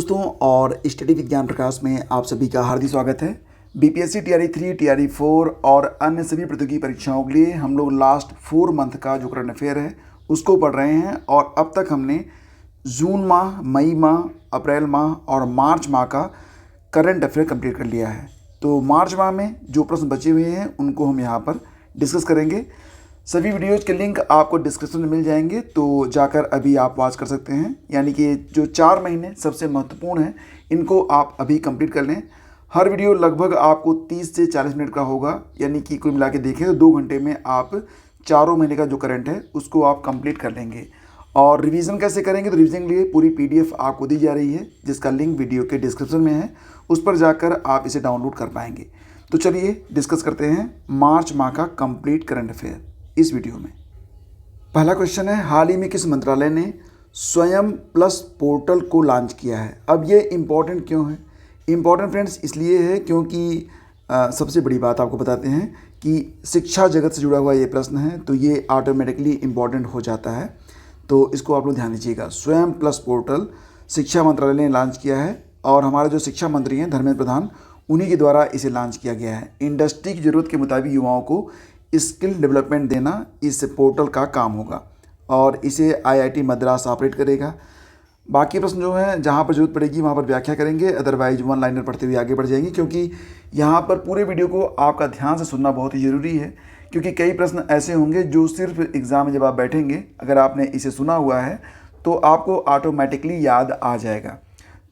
दोस्तों और स्टडी विज्ञान प्रकाश में आप सभी का हार्दिक स्वागत है। बीपीएससी टीआरई 3, टीआरई 4 और अन्य सभी प्रतियोगी परीक्षाओं के लिए हम लोग लास्ट 4 मंथ का जो करंट अफेयर है उसको पढ़ रहे हैं और अब तक हमने जून माह, मई माह, अप्रैल माह और मार्च माह का करंट अफेयर कंप्लीट कर लिया है। तो मार्च माह में जो प्रश्न बचे हुए हैं उनको हम यहाँ पर डिस्कस करेंगे। सभी वीडियोज़ के लिंक आपको डिस्क्रिप्शन में मिल जाएंगे, तो जाकर अभी आप वॉच कर सकते हैं। यानी कि जो 4 महीने सबसे महत्वपूर्ण हैं इनको आप अभी कंप्लीट कर लें। हर वीडियो लगभग आपको 30 से 40 मिनट का होगा, यानी कि कुल मिला के देखें तो 2 घंटे में आप चारों महीने का जो करंट है उसको आप कंप्लीट कर लेंगे। और रिवीजन कैसे करेंगे, तो रिवीजन के लिए पूरी PDF आपको दी जा रही है जिसका लिंक वीडियो के डिस्क्रिप्शन में है, उस पर जाकर आप इसे डाउनलोड कर पाएंगे। तो चलिए डिस्कस करते हैं मार्च माह का कंप्लीट करंट अफेयर इस वीडियो में। पहला क्वेश्चन है, हाल ही में किस मंत्रालय ने स्वयं प्लस पोर्टल को लॉन्च किया है। अब ये इम्पॉर्टेंट क्यों है? इम्पॉर्टेंट फ्रेंड्स इसलिए है क्योंकि सबसे बड़ी बात आपको बताते हैं कि शिक्षा जगत से जुड़ा हुआ ये प्रश्न है, तो ये ऑटोमेटिकली इम्पॉर्टेंट हो जाता है। तो इसको आप लोग ध्यान दीजिएगा। स्वयं प्लस पोर्टल शिक्षा मंत्रालय ने लॉन्च किया है और हमारे जो शिक्षा मंत्री हैं धर्मेंद्र प्रधान, उन्हीं के द्वारा इसे लॉन्च किया गया है। इंडस्ट्री की ज़रूरत के मुताबिक युवाओं को स्किल डेवलपमेंट देना इस पोर्टल का काम होगा और इसे IIT मद्रास ऑपरेट करेगा। बाकी प्रश्न जो हैं जहाँ पर जरूरत पड़ेगी वहाँ पर व्याख्या करेंगे, अदरवाइज वन लाइनर पढ़ते हुए आगे बढ़ जाएंगे, क्योंकि यहाँ पर पूरे वीडियो को आपका ध्यान से सुनना बहुत ही ज़रूरी है। क्योंकि कई प्रश्न ऐसे होंगे जो सिर्फ एग्ज़ाम में जब आप बैठेंगे, अगर आपने इसे सुना हुआ है तो आपको ऑटोमेटिकली याद आ जाएगा।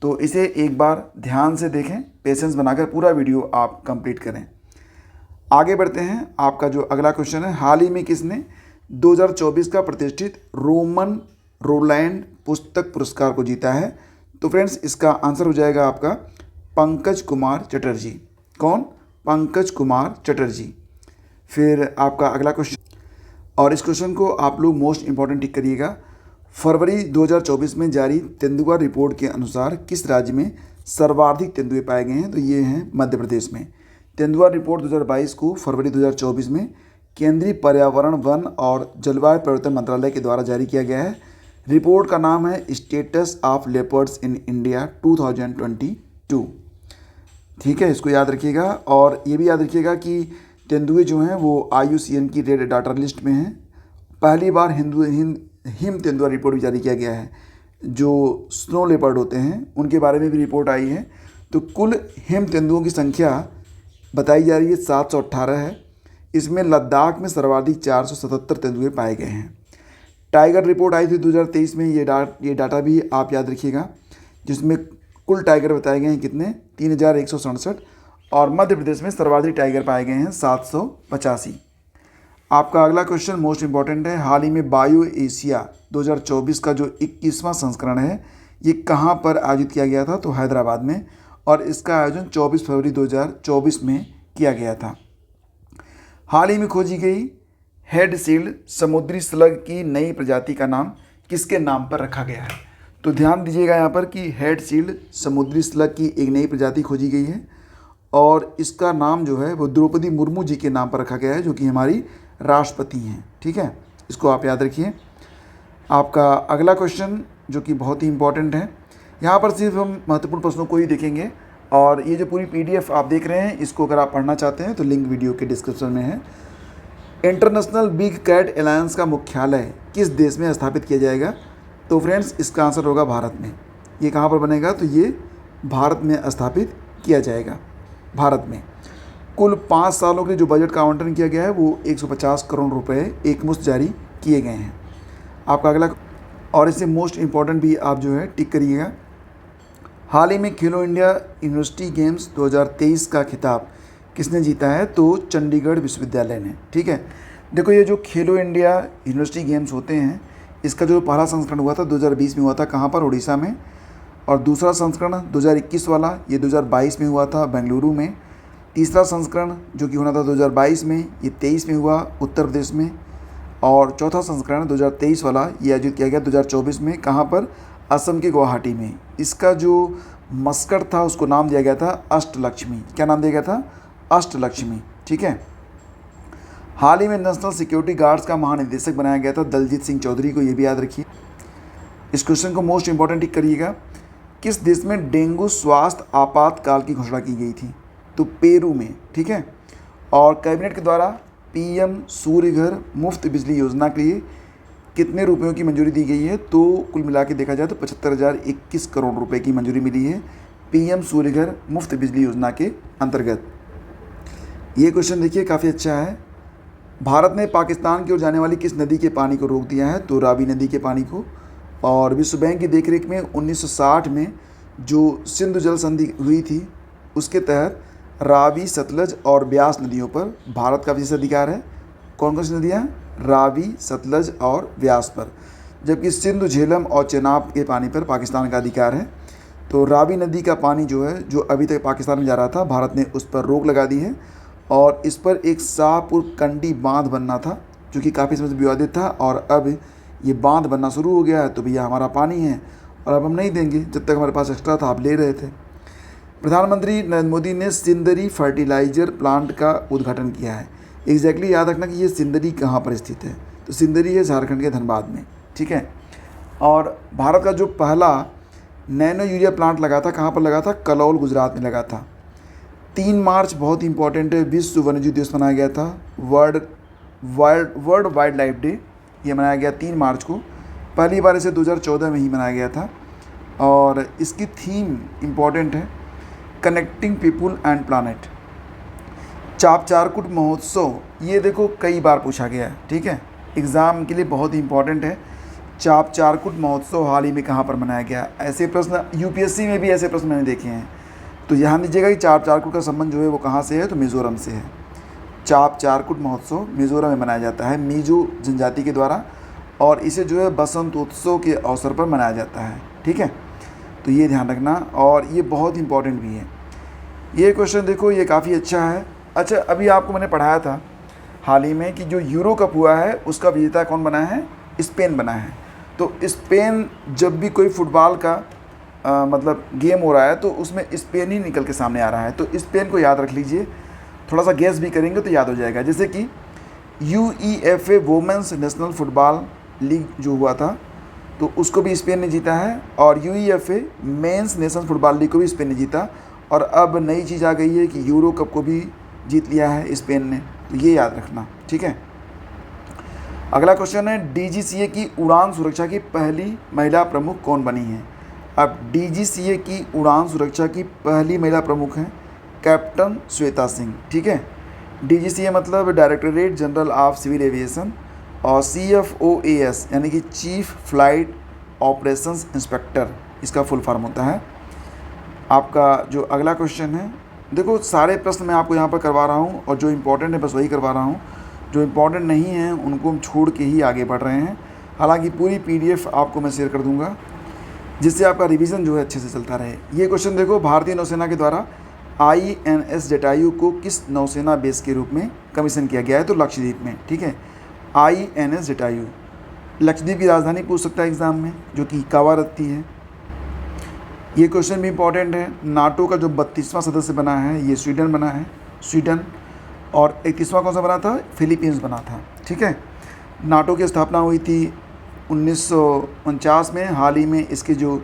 तो इसे एक बार ध्यान से देखें, पेशेंस बनाकर पूरा वीडियो आप कंप्लीट करें। आगे बढ़ते हैं। आपका जो अगला क्वेश्चन है, हाल ही में किसने 2024 का प्रतिष्ठित रोमन रोलैंड पुस्तक पुरस्कार को जीता है? तो फ्रेंड्स इसका आंसर हो जाएगा आपका पंकज कुमार चटर्जी। कौन? पंकज कुमार चटर्जी। फिर आपका अगला क्वेश्चन, और इस क्वेश्चन को आप लोग मोस्ट इंपॉर्टेंट टिक करिएगा। फरवरी 2024 में जारी तेंदुआ रिपोर्ट के अनुसार किस राज्य में सर्वाधिक तेंदुए पाए गए हैं? तो ये हैं मध्य प्रदेश में। तेंदुआ रिपोर्ट 2022 को फरवरी 2024 में केंद्रीय पर्यावरण, वन और जलवायु परिवर्तन मंत्रालय के द्वारा जारी किया गया है। रिपोर्ट का नाम है status of leopards in India 2022। ठीक है, इसको याद रखिएगा। और ये भी याद रखिएगा कि तेंदुए जो हैं वो IUCN की रेड डाटा लिस्ट में हैं। पहली बार हिम तेंदुआ रिपोर्ट भी जारी किया गया है। जो स्नो लेपर्ड होते हैं उनके बारे में भी रिपोर्ट आई है। तो कुल हिम तेंदुओं की संख्या बताई जा रही है 718 है। इसमें लद्दाख में सर्वाधिक 477 तेंदुए पाए गए हैं। टाइगर रिपोर्ट आई थी 2023 में, ये डाटा भी आप याद रखिएगा, जिसमें कुल टाइगर बताए गए हैं कितने, 3167। और मध्य प्रदेश में सर्वाधिक टाइगर पाए गए हैं 785। आपका अगला क्वेश्चन मोस्ट इंपॉर्टेंट है, हाल ही में बायो एशिया 2024 का जो 21वां संस्करण है ये कहाँ पर आयोजित किया गया था? तो हैदराबाद में। और इसका आयोजन 24 फरवरी 2024 में किया गया था। हाल ही में खोजी गई हेड सील्ड समुद्री स्लग की नई प्रजाति का नाम किसके नाम पर रखा गया है? तो ध्यान दीजिएगा यहाँ पर कि हेड सील्ड समुद्री स्लग की एक नई प्रजाति खोजी गई है और इसका नाम जो है वो द्रौपदी मुर्मू जी के नाम पर रखा गया है, जो कि हमारी राष्ट्रपति हैं। ठीक है, इसको आप याद रखिए। आपका अगला क्वेश्चन जो कि बहुत ही इंपॉर्टेंट है, यहाँ पर सिर्फ हम महत्वपूर्ण प्रश्नों को ही देखेंगे और ये जो पूरी PDF आप देख रहे हैं इसको अगर आप पढ़ना चाहते हैं तो लिंक वीडियो के डिस्क्रिप्शन में है। इंटरनेशनल बिग कैट अलायंस का मुख्यालय किस देश में स्थापित किया जाएगा? तो फ्रेंड्स इसका आंसर होगा भारत में। ये कहाँ पर बनेगा? तो ये भारत में स्थापित किया जाएगा, भारत में। कुल 5 सालों के लिए जो बजट का आवंटन किया गया है वो 150 करोड़ रुपए एक मुश्त जारी किए गए हैं। आपका अगला, और इससे मोस्ट इम्पॉर्टेंट भी आप जो है टिक करिएगा, हाल ही में खेलो इंडिया यूनिवर्सिटी गेम्स 2023 का खिताब किसने जीता है? तो चंडीगढ़ विश्वविद्यालय ने। ठीक है, देखो ये जो खेलो इंडिया यूनिवर्सिटी गेम्स होते हैं इसका जो पहला संस्करण हुआ था 2020 में हुआ था, कहाँ पर? उड़ीसा में। और दूसरा संस्करण 2021 वाला ये 2022 में हुआ था बेंगलुरु में। तीसरा संस्करण जो कि होना था 2022 में, ये 23 में हुआ उत्तर प्रदेश में। और चौथा संस्करण 2023 वाला ये आयोजित किया गया 2024 में, कहाँ पर? असम के गुवाहाटी में। इसका जो मस्कट था उसको नाम दिया गया था अष्टलक्ष्मी। क्या नाम दिया गया था? अष्टलक्ष्मी। ठीक है, हाल ही में नेशनल सिक्योरिटी गार्ड्स का महानिदेशक बनाया गया था दलजीत सिंह चौधरी को, ये भी याद रखिए। इस क्वेश्चन को मोस्ट इंपॉर्टेंट टिक करिएगा। किस देश में डेंगू स्वास्थ्य आपातकाल की घोषणा की गई थी? तो पेरू में, ठीक है। और कैबिनेट के द्वारा पीएम सूर्य घर मुफ्त बिजली योजना के लिए कितने रुपयों की मंजूरी दी गई है? तो कुल मिला के देखा जाए तो 75,021 करोड़ रुपए की मंजूरी मिली है पीएम सूर्य घर मुफ्त बिजली योजना के अंतर्गत। ये क्वेश्चन देखिए काफ़ी अच्छा है। भारत ने पाकिस्तान की ओर जाने वाली किस नदी के पानी को रोक दिया है? तो रावी नदी के पानी को। और विश्व बैंक की देखरेख में 1960 में जो सिंधु जल संधि हुई थी उसके तहत रावी, सतलज और ब्यास नदियों पर भारत का विशेष अधिकार है। कौन कौन सी नदियाँ? रावी, सतलज और ब्यास पर, जबकि सिंधु, झेलम और चेनाब के पानी पर पाकिस्तान का अधिकार है। तो रावी नदी का पानी जो है, जो अभी तक पाकिस्तान में जा रहा था, भारत ने उस पर रोक लगा दी है और इस पर एक शाहपुर कंडी बांध बनना था जो कि काफ़ी समय से विवादित था, और अब ये बांध बनना शुरू हो गया है। तो भैया हमारा पानी है और अब हम नहीं देंगे, जब तक हमारे पास एक्स्ट्रा था आप ले रहे थे। प्रधानमंत्री नरेंद्र मोदी ने सिंदरी फर्टिलाइजर प्लांट का उद्घाटन किया है। एग्जैक्टली याद रखना कि ये सिंदरी कहाँ पर स्थित है। तो सिंदरी है झारखंड के धनबाद में, ठीक है। और भारत का जो पहला नैनो यूरिया प्लांट लगा था, कहाँ पर लगा था? कलौल, गुजरात में लगा था। 3 मार्च बहुत इंपॉर्टेंट है, विश्व वन्यजीव दिवस मनाया गया था। वर्ल्ड वाइल्ड लाइफ डे ये मनाया गया 3 मार्च को। पहली बार इसे 2014 में ही मनाया गया था और इसकी थीम इम्पॉर्टेंट है, कनेक्टिंग पीपुल एंड प्लानेट। चापचारकुट महोत्सव, ये देखो कई बार पूछा गया है, ठीक है, एग्ज़ाम के लिए बहुत ही इंपॉर्टेंट है। चापचारकुट महोत्सव हाल ही में कहाँ पर मनाया गया? ऐसे प्रश्न यूपीएससी में भी ऐसे प्रश्न मैंने देखे हैं। तो ध्यान दीजिएगा कि चापचारकुट का संबंध जो है वो कहाँ से है? तो मिज़ोरम से है। चापचारकुट महोत्सव मिज़ोरम में मनाया जाता है मिज़ो जनजाति के द्वारा, और इसे जो है बसंतोत्सव के अवसर पर मनाया जाता है, ठीक है। तो ये ध्यान रखना, और ये बहुत इंपॉर्टेंट भी है। ये क्वेश्चन देखो, ये काफ़ी अच्छा है। अच्छा, अभी आपको मैंने पढ़ाया था हाल ही में कि जो यूरो कप हुआ है उसका विजेता कौन बना है? स्पेन बना है। तो स्पेन, जब भी कोई फुटबॉल का मतलब गेम हो रहा है तो उसमें स्पेन ही निकल के सामने आ रहा है। तो स्पेन को याद रख लीजिए, थोड़ा सा गैस भी करेंगे तो याद हो जाएगा। जैसे कि UEFA women's national football league जो हुआ था तो उसको भी स्पेन ने जीता है, और UEFA mains national football league को भी स्पेन ने जीता, और अब नई चीज़ आ गई है कि यूरो कप को भी जीत लिया है स्पेन ने। तो ये याद रखना, ठीक है। अगला क्वेश्चन है, DGCA की उड़ान सुरक्षा की पहली महिला प्रमुख कौन बनी है? अब DGCA की उड़ान सुरक्षा की पहली महिला प्रमुख हैं कैप्टन श्वेता सिंह, ठीक है। DGCA मतलब directorate general of civil aviation, और CFOAS यानी कि चीफ फ्लाइट ऑपरेशंस इंस्पेक्टर, इसका फुल फॉर्म होता है। आपका जो अगला क्वेश्चन है, देखो सारे प्रश्न मैं आपको यहाँ पर करवा रहा हूँ और जो इम्पोर्टेंट है बस वही करवा रहा हूँ, जो इम्पोर्टेंट नहीं है उनको हम छोड़ के ही आगे बढ़ रहे हैं। हालांकि पूरी PDF आपको मैं शेयर कर दूँगा जिससे आपका रिवीजन जो है अच्छे से चलता रहे। ये क्वेश्चन देखो, भारतीय नौसेना के द्वारा INS जटायु को किस नौसेना बेस के रूप में कमीशन किया गया है? तो लक्षद्वीप में, ठीक है। INS जटायु लक्षद्वीप की राजधानी पूछ सकता है एग्ज़ाम में, जो कि कावारत्ती है। ये क्वेश्चन भी इम्पॉर्टेंट है। नाटो का जो 32वां सदस्य बना है ये स्वीडन बना है, स्वीडन। और 31वां कौन सा बना था? फिलीपींस बना था, ठीक है। नाटो की स्थापना हुई थी 1949 में। हाल ही में इसके जो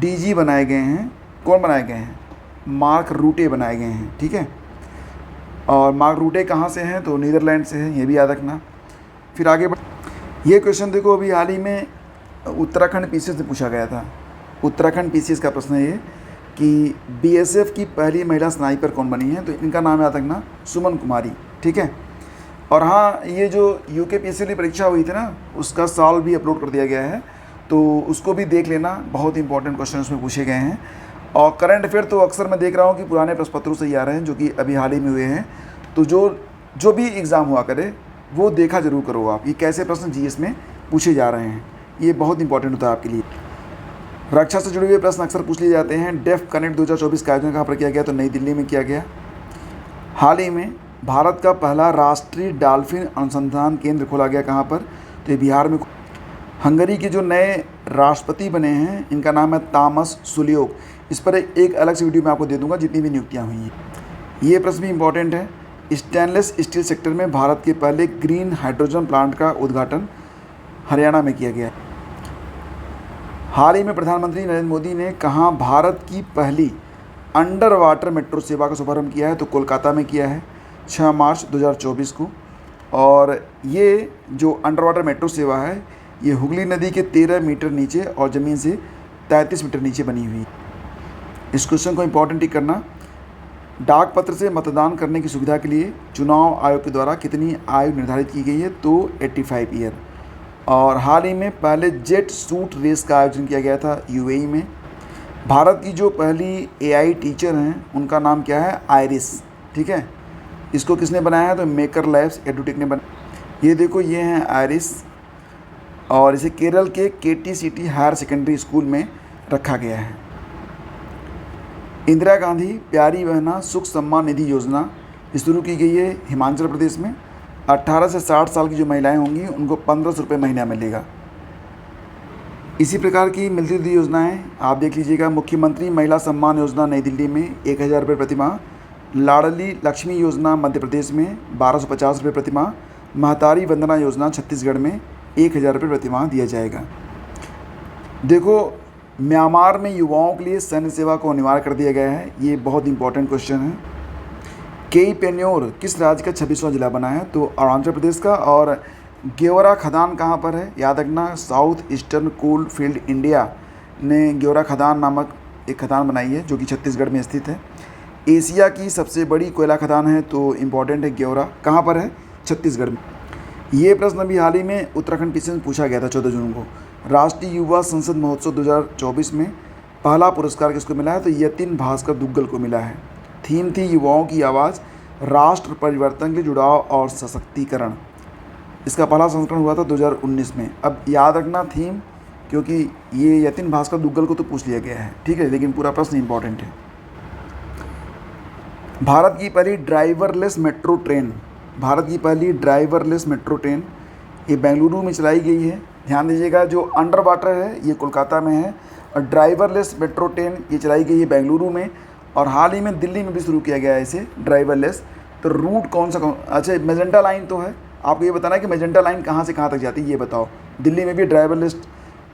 DG बनाए गए हैं, कौन बनाए गए हैं? मार्क रूटे बनाए गए हैं, ठीक है। और मार्क रूटे कहाँ से हैं? तो नीदरलैंड से हैं, ये भी याद रखना। फिर आगे ये क्वेश्चन देखो, अभी हाल ही में उत्तराखंड PCS से पूछा गया था। उत्तराखंड PCS का प्रश्न है ये कि BSF की पहली महिला स्नाइपर कौन बनी है? तो इनका नाम याद रखना, सुमन कुमारी, ठीक है। और हाँ, ये जो UKPSC की परीक्षा हुई थी ना, उसका सॉल्व भी अपलोड कर दिया गया है, तो उसको भी देख लेना। बहुत इंपॉर्टेंट क्वेश्चन उसमें पूछे गए हैं। और करंट अफेयर तो अक्सर मैं देख रहा हूँ कि पुराने प्रश्न पत्रों से ही आ रहे हैं, जो कि अभी हाल ही में हुए हैं। तो जो भी एग्ज़ाम हुआ करे वो देखा जरूर करो आप, ये कैसे प्रश्न GS में पूछे जा रहे हैं, ये बहुत इंपॉर्टेंट होता है आपके लिए। रक्षा से जुड़े हुए प्रश्न अक्सर पूछ लिए जाते हैं। डेफ कनेक्ट 2024 का आयोजन कहाँ पर किया गया? तो नई दिल्ली में किया गया। हाल ही में भारत का पहला राष्ट्रीय डॉल्फिन अनुसंधान केंद्र खोला गया, कहाँ पर? तो ये बिहार में। हंगरी के जो नए राष्ट्रपति बने हैं इनका नाम है तामस सुलियोक। इस पर एक अलग से वीडियो मैं आपको दे दूंगा जितनी भी नियुक्तियाँ हुई हैं। ये प्रश्न भी इम्पॉर्टेंट है। स्टेनलेस स्टील सेक्टर में भारत के पहले ग्रीन हाइड्रोजन प्लांट का उद्घाटन हरियाणा में किया गया। हाल ही में प्रधानमंत्री नरेंद्र मोदी ने कहाँ भारत की पहली अंडर वाटर मेट्रो सेवा का शुभारंभ किया है? तो कोलकाता में किया है 6 मार्च 2024 को। और ये जो अंडर वाटर मेट्रो सेवा है ये हुगली नदी के 13 मीटर नीचे और ज़मीन से 33 मीटर नीचे बनी हुई है। इस क्वेश्चन को इम्पोर्टेंट टिक करना। डाक पत्र से मतदान करने की सुविधा के लिए चुनाव आयोग के द्वारा कितनी आयु निर्धारित की गई है? तो 85 ईयर। और हाल ही में पहले जेट सूट रेस का आयोजन किया गया था यूएई में। भारत की जो पहली एआई टीचर हैं उनका नाम क्या है? आइरिस। ठीक है, इसको किसने बनाया है? तो मेकर लैब्स एडुटेक ने बनाया। ये देखो, ये हैं आइरिस और इसे केरल के केटीसीटी हायर सेकेंडरी स्कूल में रखा गया है। इंदिरा गांधी प्यारी बहना सुख सम्मान निधि योजना शुरू की गई है हिमाचल प्रदेश में। 18 से 60 साल की जो महिलाएं होंगी उनको 1500 रुपये महीना मिलेगा। इसी प्रकार की मिलती जुलती योजनाएं आप देख लीजिएगा। मुख्यमंत्री महिला सम्मान योजना नई दिल्ली में 1000 रुपये प्रतिमाह। लाडली लक्ष्मी योजना मध्य प्रदेश में 1250 रुपये प्रतिमाह। महतारी वंदना योजना छत्तीसगढ़ में 1000 रुपये प्रतिमाह दिया जाएगा। देखो, म्यांमार में युवाओं के लिए सैन्य सेवा को अनिवार्य कर दिया गया है। ये बहुत इंपॉर्टेंट क्वेश्चन है। केई पेन्योर किस राज्य का 26वां जिला बना है? तो अरुणाचल प्रदेश का। और गेवरा खदान कहाँ पर है? याद रखना, south eastern coal field India ने गेवरा खदान नामक एक खदान बनाई है जो कि छत्तीसगढ़ में स्थित है। एशिया की सबसे बड़ी कोयला खदान है, तो इम्पॉर्टेंट है गेवरा। कहाँ पर है? छत्तीसगढ़ में। ये प्रश्न अभी हाल ही में उत्तराखंड पीसी में पूछा गया था 14 जून को। राष्ट्रीय युवा संसद महोत्सव 2024 में पहला पुरस्कार किसको मिला है? तो यतिन भास्कर दुग्गल को मिला है। थीम थी युवाओं की आवाज़, राष्ट्र परिवर्तन के जुड़ाव और सशक्तिकरण। इसका पहला संस्करण हुआ था 2019 में। अब याद रखना थीम, क्योंकि ये यतिन भास्कर दुग्गल को तो पूछ लिया गया है, ठीक है, लेकिन पूरा प्रश्न इंपॉर्टेंट है। भारत की पहली ड्राइवरलेस मेट्रो ट्रेन, भारत की पहली ड्राइवरलेस मेट्रो ट्रेन ये बेंगलुरु में चलाई गई है। ध्यान दीजिएगा, जो अंडर वाटर है ये कोलकाता में है और ड्राइवरलेस मेट्रो ट्रेन ये चलाई गई है बेंगलुरु में। और हाल ही में दिल्ली में भी शुरू किया गया है इसे ड्राइवरलेस। तो रूट कौन सा अच्छा, मेजेंटा लाइन तो है। आपको ये बताना है कि मेजेंटा लाइन कहाँ से कहाँ तक जाती है, ये बताओ। दिल्ली में भी ड्राइवरलेस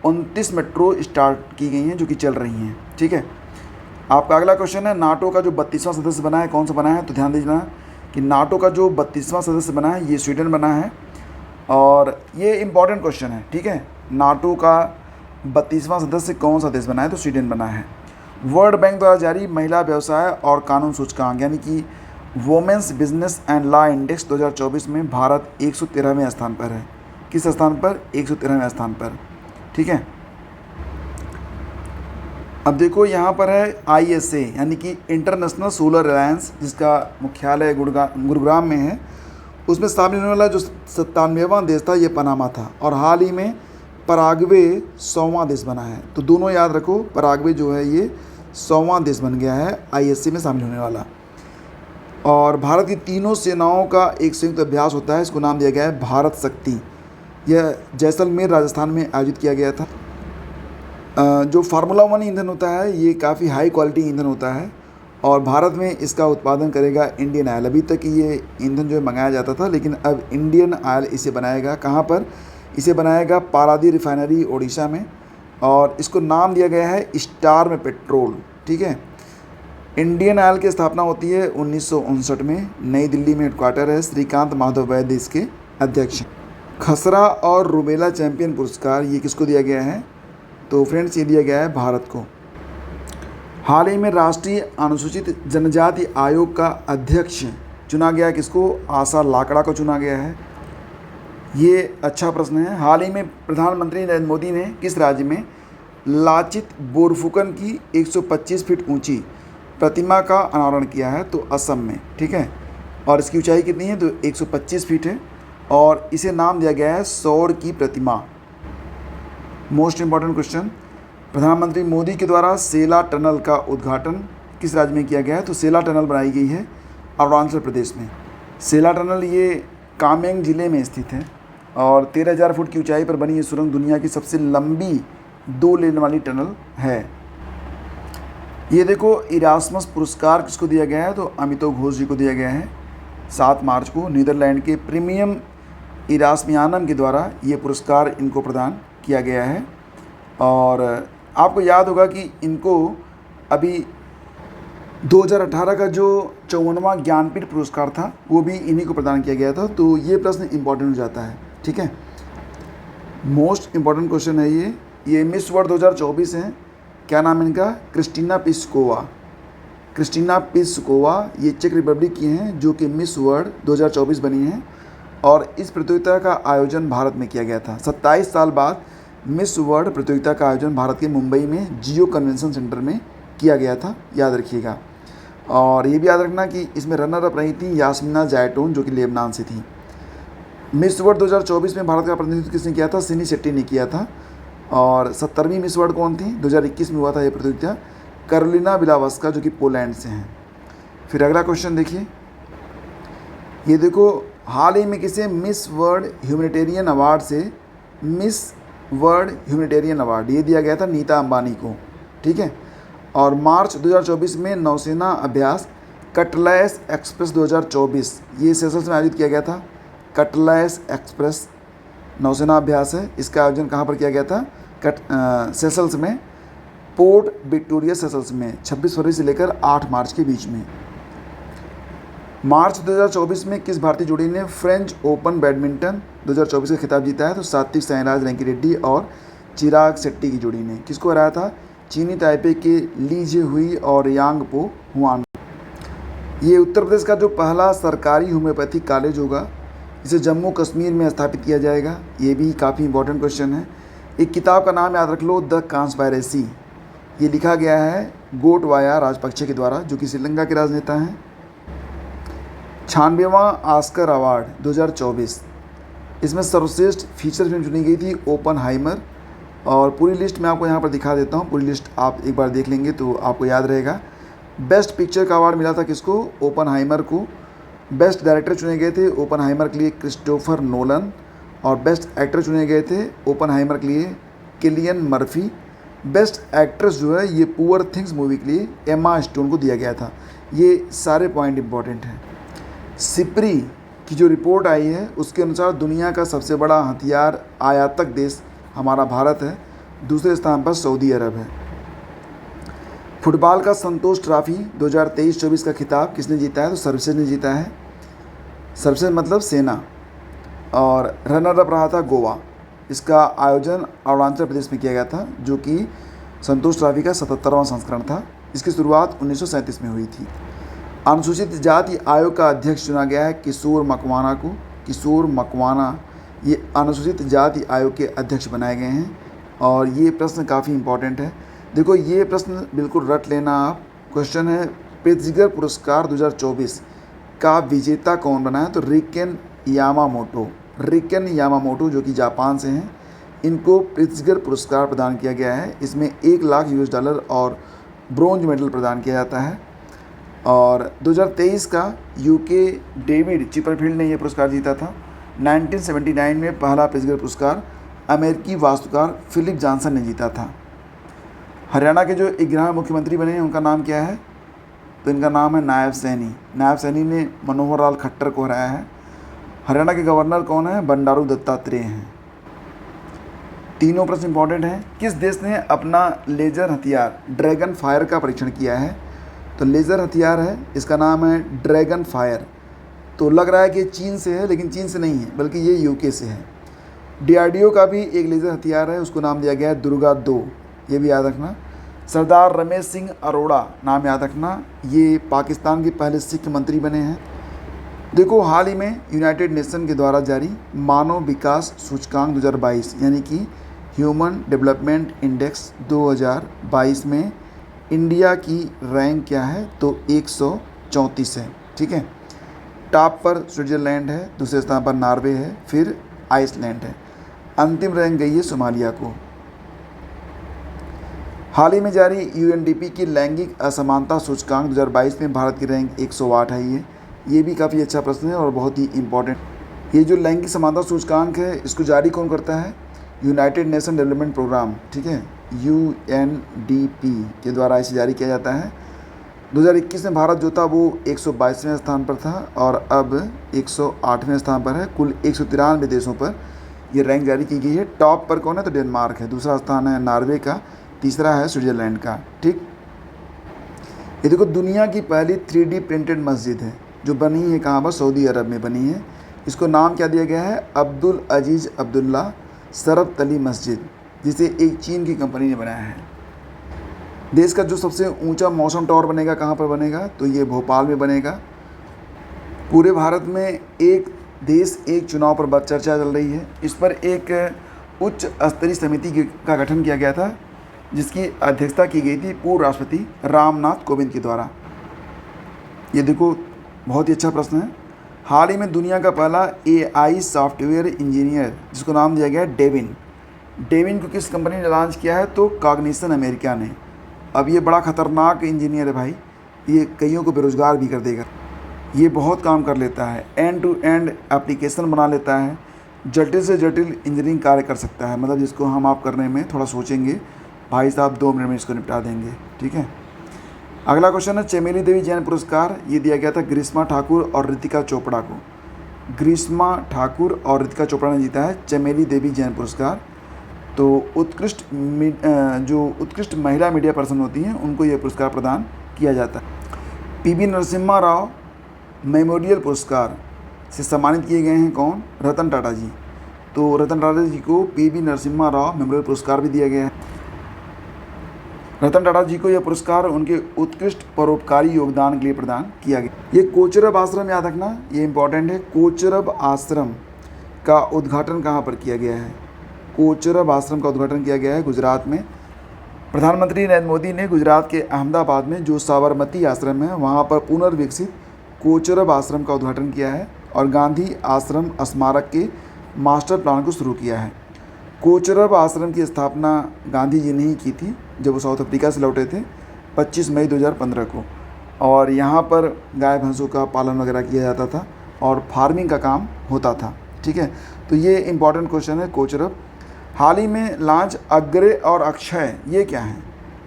29 मेट्रो स्टार्ट की गई हैं जो कि चल रही हैं। ठीक है, आपका अगला क्वेश्चन है नाटो का जो 32वां सदस्य बना है कौन सा बना है? तो ध्यान दीजिए कि नाटो का जो 32वां सदस्य बना है ये स्वीडन बना है। और ये इंपॉर्टेंट क्वेश्चन है, ठीक है। नाटो का 32वां सदस्य कौन सा देश बना है? तो स्वीडन बना है। वर्ल्ड बैंक द्वारा जारी महिला व्यवसाय और कानून सूचकांक यानी कि women's business and law index 2024 में भारत 113वें स्थान पर है। किस स्थान पर? 113वें स्थान पर। ठीक है, अब देखो यहाँ पर है ISA यानी कि इंटरनेशनल सोलर अलायंस, जिसका मुख्यालय गुरुग्राम में है। उसमें शामिल होने वाला जो 97वां देश था ये पनामा था। और हाल ही में पराग्वे 100वां देश बना है। तो दोनों याद रखो, पराग्वे जो है ये 100वां देश बन गया है ISA में शामिल होने वाला। और भारत की तीनों सेनाओं का एक संयुक्त अभ्यास होता है, इसको नाम दिया गया है भारत शक्ति। यह जैसलमेर राजस्थान में आयोजित किया गया था। जो फार्मूला 1 ईंधन होता है ये काफ़ी हाई क्वालिटी ईंधन होता है और भारत में इसका उत्पादन करेगा इंडियन ऑयल। अभी तक ये ईंधन जो है मंगाया जाता था, लेकिन अब इंडियन ऑयल इसे बनाएगा। कहाँ पर? इसे बनाएगा पारादी रिफाइनरी ओडिशा में। और इसको नाम दिया गया है स्टार में पेट्रोल। ठीक है, इंडियन ऑयल की स्थापना होती है 1959 में। नई दिल्ली में हेडक्वार्टर है। श्रीकांत माधव वैद्य इसके अध्यक्ष। खसरा और रुबेला चैंपियन पुरस्कार ये किसको दिया गया है? तो फ्रेंड्स ये दिया गया है भारत को। हाल ही में राष्ट्रीय अनुसूचित जनजाति आयोग का अध्यक्ष चुना गया किसको? आशा लाकड़ा को चुना गया है। ये अच्छा प्रश्न है। हाल ही में प्रधानमंत्री नरेंद्र मोदी ने किस राज्य में लाचित बोरफुकन की 125 फीट ऊंची प्रतिमा का अनावरण किया है? तो असम में। ठीक है, और इसकी ऊंचाई कितनी है? तो 125 फीट है और इसे नाम दिया गया है सौर की प्रतिमा। मोस्ट इम्पॉर्टेंट क्वेश्चन, प्रधानमंत्री मोदी के द्वारा सेला टनल का उद्घाटन किस राज्य में किया गया है? तो सेला टनल बनाई गई है अरुणाचल प्रदेश में। सेला टनल ये कामेंग ज़िले में स्थित है और 13,000 फुट की ऊंचाई पर बनी ये सुरंग दुनिया की सबसे लंबी 2 लेन वाली टनल है। ये देखो, इरास्मस पुरस्कार किसको दिया गया है? तो अमितो घोष जी को दिया गया है 7 मार्च को। नीदरलैंड के प्रीमियम इरास्मियानम के द्वारा ये पुरस्कार इनको प्रदान किया गया है। और आपको याद होगा कि इनको अभी 2018 का जो 54वां ज्ञानपीठ पुरस्कार था वो भी इन्हीं को प्रदान किया गया था। तो ये प्रश्न इम्पोर्टेंट हो जाता है, ठीक है। मोस्ट इम्पॉर्टेंट क्वेश्चन है ये मिस वर्ल्ड 2024 हैं। क्या नाम है इनका? Kristyna Pliskova. क्रिस्टीना प्लिस्कोवा ये चेक रिपब्लिक की हैं जो कि मिस वर्ल्ड 2024 बनी हैं और इस प्रतियोगिता का आयोजन भारत में किया गया था। 27 साल बाद मिस वर्ल्ड प्रतियोगिता का आयोजन भारत के मुंबई में जियो कन्वेंशन सेंटर में किया गया था, याद रखिएगा। और ये भी याद रखना कि इसमें रनर अप रही थी यास्मीना जैतून जो कि लेबनान से थी। मिस वर्ल्ड 2024 में भारत का प्रतिनिधित्व किसने किया था? सिनी शेट्टी ने किया था। और 70वीं मिस वर्ल्ड कौन थी? 2021 में हुआ था ये प्रतियोगिता, कैरोलिना बिलावस्का जो कि पोलैंड से हैं। फिर अगला क्वेश्चन देखिए, ये देखो हाल ही में किसे मिस वर्ल्ड ह्यूमैनिटेरियन अवार्ड से मिस वर्ल्ड ह्यूमैनिटेरियन अवार्ड ये दिया गया था? नीता अंबानी को, ठीक है। और मार्च 2024 में नौसेना अभ्यास कटलैस एक्सप्रेस 2024 ये सेशल्स में आयोजित किया गया था। कटलैस एक्सप्रेस नौसेना अभ्यास है, इसका आयोजन कहाँ पर किया गया था? सेशल्स में, पोर्ट विक्टोरिया सेशल्स में 26 फरवरी से लेकर 8 मार्च के बीच में। मार्च 2024 में किस भारतीय जोड़ी ने फ्रेंच ओपन बैडमिंटन 2024 का खिताब जीता है? तो सात्विक साईराज रैंकीरेड्डी और चिराग शेट्टी की जोड़ी ने। किसको हराया था? चीनी ताइपे के ली जे हुई और यांग पो हुआन। ये उत्तर प्रदेश का जो पहला सरकारी होम्योपैथिक कॉलेज होगा इसे जम्मू कश्मीर में स्थापित किया जाएगा। ये भी काफ़ी इंपॉर्टेंट क्वेश्चन है। एक किताब का नाम याद रख लो, द कॉन्स्पायरेसी। ये लिखा गया है गोटबाया राजपक्षे के द्वारा जो कि श्रीलंका के राजनेता हैं। 96वां ऑस्कर अवार्ड 2024 इसमें सर्वश्रेष्ठ फीचर फिल्म चुनी गई थी ओपनहाइमर। और पूरी लिस्ट मैं आपको यहाँ पर दिखा देता हूँ, पूरी लिस्ट आप एक बार देख लेंगे तो आपको याद रहेगा। बेस्ट पिक्चर का अवार्ड मिला था किसको? ओपनहाइमर को। बेस्ट डायरेक्टर चुने गए थे ओपनहाइमर के लिए क्रिस्टोफर नोलन। और बेस्ट एक्टर चुने गए थे ओपनहाइमर के लिए किलियन मर्फी। बेस्ट एक्ट्रेस जो है ये पुअर थिंग्स मूवी के लिए एमा स्टोन को दिया गया था। ये सारे पॉइंट इंपॉर्टेंट हैं। सिप्री की जो रिपोर्ट आई है उसके अनुसार दुनिया का सबसे बड़ा हथियार आयातक देश हमारा भारत है, दूसरे स्थान पर सऊदी अरब है। फुटबॉल का संतोष ट्रॉफी 2023-24 का खिताब किसने जीता है? तो सर्विसेज ने जीता है। सर्विसेज मतलब सेना। और रनर अप रहा था गोवा। इसका आयोजन अरुणाचल प्रदेश में किया गया था जो कि संतोष ट्रॉफी का 77वां संस्करण था। इसकी शुरुआत 1937 में हुई थी। अनुसूचित जाति आयोग का अध्यक्ष चुना गया है किशोर मकवाना को। किशोर मकवाना ये अनुसूचित जाति आयोग के अध्यक्ष बनाए गए हैं। और ये प्रश्न काफ़ी इंपॉर्टेंट है। देखो ये प्रश्न बिल्कुल रट लेना आप। क्वेश्चन है प्रित्जगर पुरस्कार 2024 का विजेता कौन बना है? तो रिकेन यामामोटो। रिकेन यामामोटो जो कि जापान से हैं, इनको प्रित्जगर पुरस्कार प्रदान किया गया है। इसमें $1,00,000 और ब्रोंज मेडल प्रदान किया जाता है। और 2023 का यूके डेविड चिपरफील्ड ने यह पुरस्कार जीता था। 1979 में पहला प्रित्जगर पुरस्कार अमेरिकी वास्तुकार फिलिप जॉनसन ने जीता था। हरियाणा के जो 11 मुख्यमंत्री बने हैं उनका नाम क्या है? तो इनका नाम है नायब सैनी। नायब सैनी ने मनोहर लाल खट्टर को हराया है। हरियाणा के गवर्नर कौन है? बंडारू दत्तात्रेय हैं। तीनों प्रश्न इंपॉर्टेंट हैं। किस देश ने अपना लेजर हथियार ड्रैगन फायर का परीक्षण किया है? तो लेज़र हथियार है, इसका नाम है ड्रैगन फायर। तो लग रहा है कि चीन से है, लेकिन चीन से नहीं है बल्कि ये यूके से है। DRDO का भी एक लेज़र हथियार है, उसको नाम दिया गया है दुर्गा 2, ये भी याद रखना। सरदार रमेश सिंह अरोड़ा नाम याद रखना, ये पाकिस्तान के पहले सिख मंत्री बने हैं। देखो हाल ही में यूनाइटेड नेशन के द्वारा जारी मानव विकास सूचकांक 2022 यानी कि ह्यूमन डेवलपमेंट इंडेक्स 2022 में इंडिया की रैंक क्या है? तो 134 है, ठीक है। टॉप पर स्विट्ज़रलैंड है, दूसरे स्थान पर नॉर्वे है, फिर आइसलैंड है। अंतिम रैंक गई है सोमालिया को। हाल ही में जारी UNDP की लैंगिक असमानता सूचकांक 2022 में भारत की रैंक 108 आई है। ये भी काफ़ी अच्छा प्रश्न है और बहुत ही इम्पोर्टेंट। ये जो लैंगिक समानता सूचकांक है इसको जारी कौन करता है? यूनाइटेड नेशन डेवलपमेंट प्रोग्राम, ठीक है, UNDP के द्वारा इसे जारी किया जाता है। 2021 में भारत जो था वो 122वें स्थान पर था और अब 108वें स्थान पर है। कुल 193 देशों पर ये रैंक जारी की गई है। टॉप पर कौन है? तो डेनमार्क है, दूसरा स्थान है नॉर्वे का, तीसरा है स्विट्ज़रलैंड का। ठीक, ये देखो दुनिया की पहली 3D प्रिंटेड मस्जिद है जो बनी है कहाँ पर? सऊदी अरब में बनी है। इसको नाम क्या दिया गया है? अब्दुल अजीज़ अब्दुल्ला शरफ़ अली मस्जिद, जिसे एक चीन की कंपनी ने बनाया है। देश का जो सबसे ऊंचा मौसम टावर बनेगा कहाँ पर बनेगा? तो ये भोपाल में बनेगा। पूरे भारत में एक देश एक चुनाव पर चर्चा चल रही है। इस पर एक उच्च स्तरीय समिति का गठन किया गया था जिसकी अध्यक्षता की गई थी पूर्व राष्ट्रपति रामनाथ कोविंद के द्वारा। ये देखो बहुत ही अच्छा प्रश्न है। हाल ही में दुनिया का पहला AI सॉफ्टवेयर इंजीनियर जिसको नाम दिया गया है डेविन को किस कंपनी ने लॉन्च किया है? तो कॉग्निशन अमेरिका ने। अब ये बड़ा ख़तरनाक इंजीनियर है भाई, ये कईयों को बेरोज़गार भी कर देगा। ये बहुत काम कर लेता है, एंड टू एंड एप्लीकेशन बना लेता है, जटिल से जटिल इंजीनियरिंग कार्य कर सकता है। मतलब जिसको हम आप करने में थोड़ा सोचेंगे भाई साहब 2 मिनट में इसको निपटा देंगे। ठीक है, अगला क्वेश्चन है चमेली देवी जैन पुरस्कार ये दिया गया था ग्रीष्मा ठाकुर और ऋतिका चोपड़ा को। ग्रीष्मा ठाकुर और ऋतिका चोपड़ा ने जीता है चमेली देवी जैन पुरस्कार। तो जो उत्कृष्ट महिला मीडिया पर्सन होती हैं उनको ये पुरस्कार प्रदान किया जाता है। PV नरसिम्हा राव मेमोरियल पुरस्कार से सम्मानित किए गए हैं कौन? रतन टाटा जी। तो रतन टाटा जी को PV नरसिम्हा राव मेमोरियल पुरस्कार भी दिया गया है। रतन टाटा जी को यह पुरस्कार उनके उत्कृष्ट परोपकारी योगदान के लिए प्रदान किया गया। ये कोचरब आश्रम याद रखना, ये इंपॉर्टेंट है। कोचरब आश्रम का उद्घाटन कहाँ पर किया गया है? कोचरब आश्रम का उद्घाटन किया गया है गुजरात में। प्रधानमंत्री नरेंद्र मोदी ने गुजरात के अहमदाबाद में जो साबरमती आश्रम है वहाँ पर पुनर्विकसित कोचरब आश्रम का उद्घाटन किया है और गांधी आश्रम स्मारक के मास्टर प्लान को शुरू किया है। कोचरब आश्रम की स्थापना गांधी जी ने ही की थी जब वो साउथ अफ्रीका से लौटे थे 25 मई 2015 को, और यहाँ पर गाय भैंसों का पालन वगैरह किया जाता था और फार्मिंग का काम होता था। ठीक है, तो ये इंपॉर्टेंट क्वेश्चन है कोचरब। हाल ही में लॉन्च अग्रे और अक्षय, ये क्या है?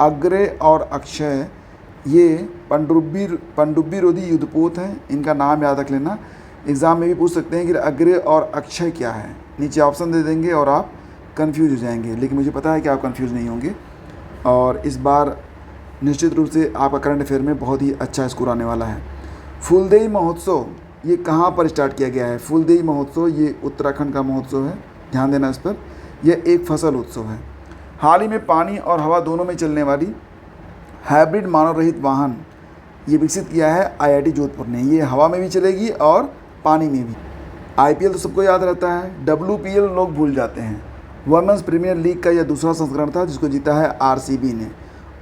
अग्रे और अक्षय ये पनडुब्बी रोधी युद्धपोत हैं, इनका नाम याद रख लेना। एग्ज़ाम में भी पूछ सकते हैं कि अग्रे और अक्षय क्या है। नीचे ऑप्शन दे देंगे और आप कंफ्यूज हो जाएंगे, लेकिन मुझे पता है कि आप कंफ्यूज नहीं होंगे और इस बार निश्चित रूप से आपका करंट अफेयर में बहुत ही अच्छा स्कोर आने वाला है। फूलदेई महोत्सव ये कहाँ पर स्टार्ट किया गया है? फूलदेई महोत्सव ये उत्तराखंड का महोत्सव है, ध्यान देना इस पर। यह एक फसल उत्सव है। हाल ही में पानी और हवा दोनों में चलने वाली हाइब्रिड मानव रहित वाहन ये विकसित किया है IIT जोधपुर ने। ये हवा में भी चलेगी और पानी में भी। IPL तो सबको याद रहता है, WPL लोग भूल जाते हैं। वुमेन्स प्रीमियर लीग का यह दूसरा संस्करण था जिसको जीता है RCB ने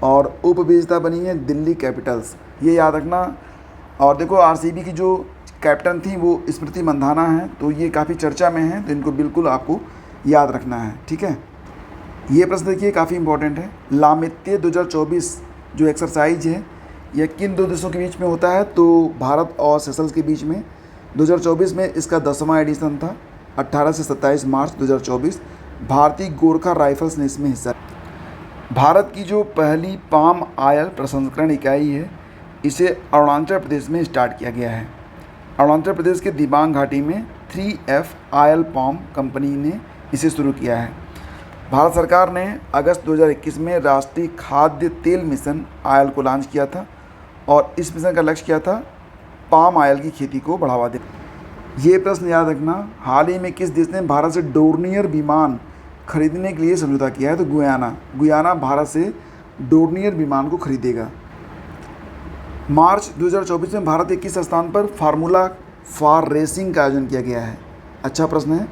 और उपविजेता बनी है दिल्ली कैपिटल्स, ये याद रखना। और देखो RCB की जो कैप्टन थी वो स्मृति मंधाना है, तो ये काफ़ी चर्चा में है, तो इनको बिल्कुल आपको याद रखना है। ठीक है, ये प्रश्न देखिए काफ़ी इंपॉर्टेंट है। लामित्य 2024 जो एक्सरसाइज है यह किन दो देशों के बीच में होता है? तो भारत और सेशल्स के बीच में। 2024 में इसका 10वां एडिशन था, 18 से 27 मार्च 2024। भारतीय गोरखा राइफल्स ने इसमें हिस्सा। भारत की जो पहली पाम आयल प्रसंस्करण इकाई है इसे अरुणाचल प्रदेश में स्टार्ट किया गया है। अरुणाचल प्रदेश के दिबांग घाटी में 3F आयल पाम कंपनी ने इसे शुरू किया है। भारत सरकार ने अगस्त 2021 में राष्ट्रीय खाद्य तेल मिशन आयल को लॉन्च किया था और इस मिशन का लक्ष्य क्या था? पाम आयल की खेती को बढ़ावा देना। ये प्रश्न याद रखना, हाल ही में किस देश ने भारत से डोर्नियर विमान खरीदने के लिए समझौता किया है? तो गुयाना भारत से डोर्नियर विमान को खरीदेगा। मार्च 2024 में भारत के किस स्थान पर फार्मूला फॉर रेसिंग का आयोजन किया गया है? अच्छा प्रश्न है।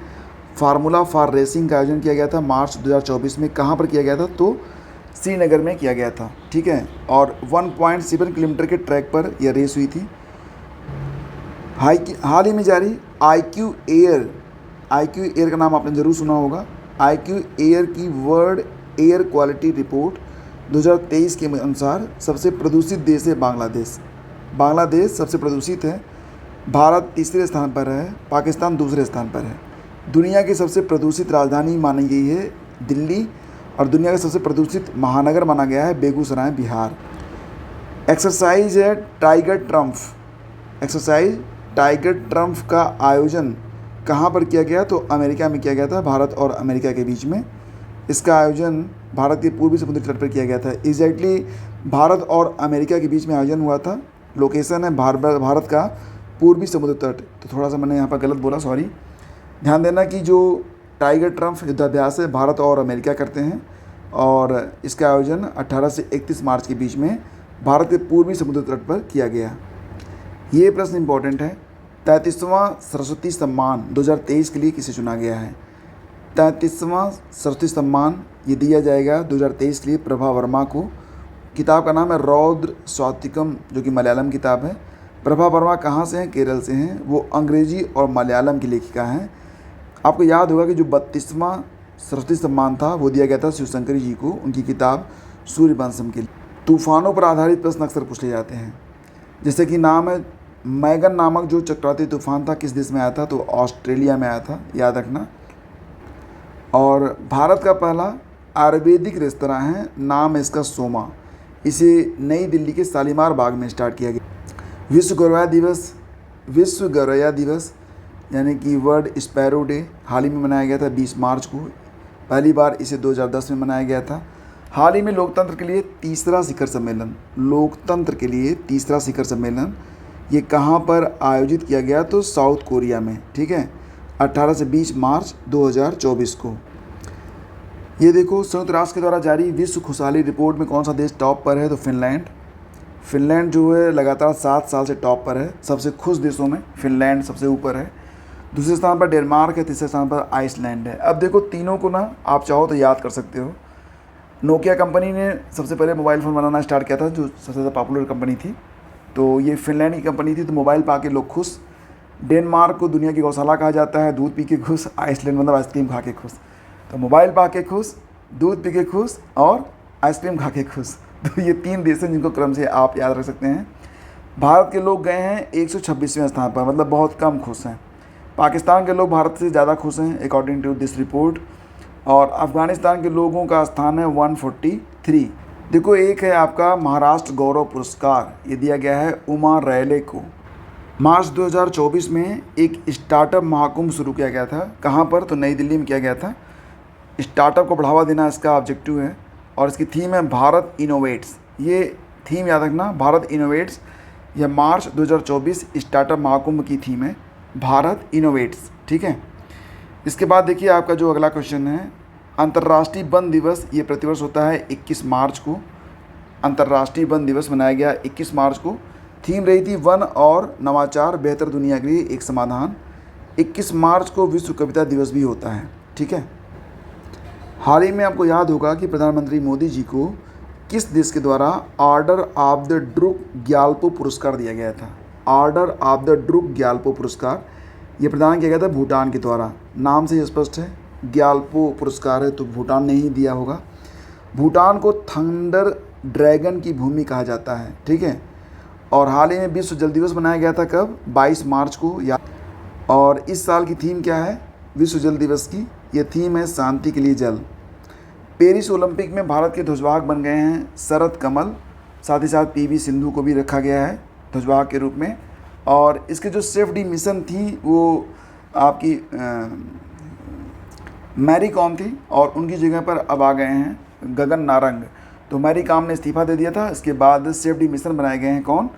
फार्मूला फॉर रेसिंग का आयोजन किया गया था मार्च 2024 में। कहाँ पर किया गया था? तो श्रीनगर में किया गया था। ठीक है, और 1.7 किलोमीटर के ट्रैक पर यह रेस हुई थी। हाल ही में जारी IQ एयर का नाम आपने ज़रूर सुना होगा। IQ एयर की वर्ल्ड एयर क्वालिटी रिपोर्ट 2023 के अनुसार सबसे प्रदूषित देश है बांग्लादेश सबसे प्रदूषित है। भारत तीसरे स्थान पर है, पाकिस्तान दूसरे स्थान पर है। दुनिया की सबसे प्रदूषित राजधानी मानी गई है दिल्ली और दुनिया का सबसे प्रदूषित महानगर माना गया है बेगूसराय बिहार। एक्सरसाइज है टाइगर ट्रम्प का आयोजन कहाँ पर किया गया, तो अमेरिका में किया गया था, भारत और अमेरिका के बीच में। इसका आयोजन भारत के पूर्वी समुद्री तट पर किया गया था। एग्जैक्टली भारत और अमेरिका के बीच में आयोजन हुआ था। लोकेशन है भारत का पूर्वी समुद्र तट। तो थोड़ा सा मैंने यहाँ पर गलत बोला, सॉरी। ध्यान देना कि जो टाइगर ट्रम्प युद्धाभ्यास है भारत और अमेरिका करते हैं, और इसका आयोजन 18 से 31 मार्च के बीच में भारत के पूर्वी समुद्र तट पर किया गया। ये प्रश्न इंपॉर्टेंट है। 33वां सरस्वती सम्मान 2023 के लिए किसे चुना गया है? 33वां सरस्वती सम्मान ये दिया जाएगा 2023 के लिए प्रभा वर्मा को। किताब का नाम है रौद्र स्वातिकम, जो कि मलयालम किताब है। प्रभा वर्मा कहाँ से हैं? केरल से हैं। वो अंग्रेजी और मलयालम की लेखिका हैं। आपको याद होगा कि जो 32वां सरस्वती सम्मान था वो दिया गया था शिवशंकरी जी को, उनकी किताब सूर्यवंशम के लिए। तूफानों पर आधारित प्रश्न अक्सर पूछ ले जाते हैं, जैसे कि नाम है मैगन नामक जो चक्रवाती तूफान था किस देश में आया था? तो ऑस्ट्रेलिया में आया था, याद रखना। और भारत का पहला आयुर्वेदिक रेस्तरां है, नाम है इसका सोमा। इसे नई दिल्ली के शालीमार बाग में स्टार्ट किया गया। विश्व गौरैया दिवस यानी कि वर्ल्ड स्पैरो डे हाल ही में मनाया गया था 20 मार्च को। पहली बार इसे 2010 में मनाया गया था। हाल ही में लोकतंत्र के लिए तीसरा शिखर सम्मेलन ये कहाँ पर आयोजित किया गया? तो साउथ कोरिया में, ठीक है, 18 से 20 मार्च 2024 को। ये देखो, संयुक्त राष्ट्र के द्वारा जारी विश्व खुशहाली रिपोर्ट में कौन सा देश टॉप पर है? तो फिनलैंड जो है लगातार 7 साल से टॉप पर है। सबसे खुश देशों में फिनलैंड सबसे ऊपर है। दूसरे स्थान पर डेनमार्क है, तीसरे स्थान पर आइसलैंड है। अब देखो, तीनों को ना आप चाहो तो याद कर सकते हो। नोकिया कंपनी ने सबसे पहले मोबाइल फ़ोन बनाना स्टार्ट किया था, जो सबसे ज़्यादा पॉपुलर कंपनी थी। तो ये फिनलैंड की कंपनी थी। तो मोबाइल पा के लोग खुश। डेनमार्क को दुनिया की गौशाला कहा जाता है, दूध पी के खुश। आइसलैंड मतलब आइसक्रीम खा के खुश। तो मोबाइल पा के खुश, दूध पी के खुश और आइसक्रीम खा के खुश। तो ये 3 देश हैं जिनको क्रम से आप याद रख सकते हैं। भारत के लोग गए हैं 126वें स्थान पर, मतलब बहुत कम खुश हैं। पाकिस्तान के लोग भारत से ज़्यादा खुश हैं अकॉर्डिंग टू दिस रिपोर्ट। और अफ़गानिस्तान के लोगों का स्थान है 143। देखो, एक है आपका महाराष्ट्र गौरव पुरस्कार, ये दिया गया है उमा रैले को। मार्च 2024 में एक स्टार्टअप महाकुंभ शुरू किया गया था। कहाँ पर? तो नई दिल्ली में किया गया था। स्टार्टअप को बढ़ावा देना इसका ऑब्जेक्टिव है, और इसकी थीम है भारत इनोवेट्स। ये थीम याद रखना, भारत इनोवेट्स। यह मार्च 2024 स्टार्टअप महाकुंभ की थीम है, भारत इनोवेट्स, ठीक है। इसके बाद देखिए आपका जो अगला क्वेश्चन है, अंतर्राष्ट्रीय वन दिवस ये प्रतिवर्ष होता है 21 मार्च को। अंतर्राष्ट्रीय वन दिवस मनाया गया 21 मार्च को। थीम रही थी वन और नवाचार, बेहतर दुनिया के लिए एक समाधान। 21 मार्च को विश्व कविता दिवस भी होता है, ठीक है। हाल ही में आपको याद होगा कि प्रधानमंत्री मोदी जी को किस देश के द्वारा order of the Druk Gyalpo पुरस्कार दिया गया था? Order of the Druk Gyalpo पुरस्कार ये प्रदान किया गया था भूटान के द्वारा। नाम से ही स्पष्ट है, ग्याल्पो पुरस्कार है, तो भूटान ने ही दिया होगा। भूटान को थंडर ड्रैगन की भूमि कहा जाता है, ठीक है। और हाल ही में विश्व जल दिवस मनाया गया था, कब? 22 मार्च को। और इस साल की थीम क्या है विश्व जल दिवस की? ये थीम है शांति के लिए जल। पेरिस ओलंपिक में भारत के ध्वजवाहक बन गए हैं शरद कमल। साथ ही साथ PV सिंधु को भी रखा गया है ध्वजवाहक के रूप में। और इसके जो सेफ्टी मिशन थी वो आपकी मैरी कॉम थी, और उनकी जगह पर अब आ गए हैं गगन नारंग। तो मैरी कॉम ने इस्तीफा दे दिया था। इसके बाद सेफ्टी मिशन बनाए गए हैं कौन?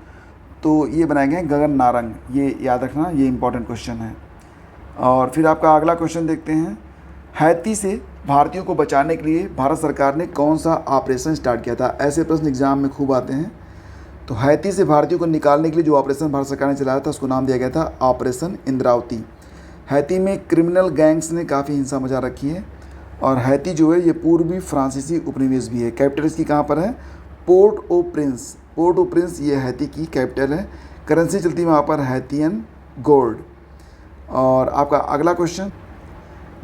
तो ये बनाए गए हैं गगन नारंग। ये याद रखना, ये इंपॉर्टेंट क्वेश्चन है। और फिर आपका अगला क्वेश्चन देखते हैं, हैती से भारतीयों को बचाने के लिए भारत सरकार ने कौन सा ऑपरेशन स्टार्ट किया था? ऐसे प्रश्न एग्जाम में खूब आते हैं। तो हैती से भारतीयों को निकालने के लिए जो ऑपरेशन भारत सरकार ने चलाया था उसको नाम दिया गया था ऑपरेशन इंद्रावती। हैती में क्रिमिनल गैंग्स ने काफ़ी हिंसा मचा रखी है। और हैती जो है ये पूर्वी फ्रांसीसी उपनिवेश भी है। कैपिटल इसकी कहाँ पर है? पोर्ट ओ प्रिंस ये हैती की कैपिटल है। करेंसी चलती है वहाँ पर हैतियन गोल्ड। और आपका अगला क्वेश्चन,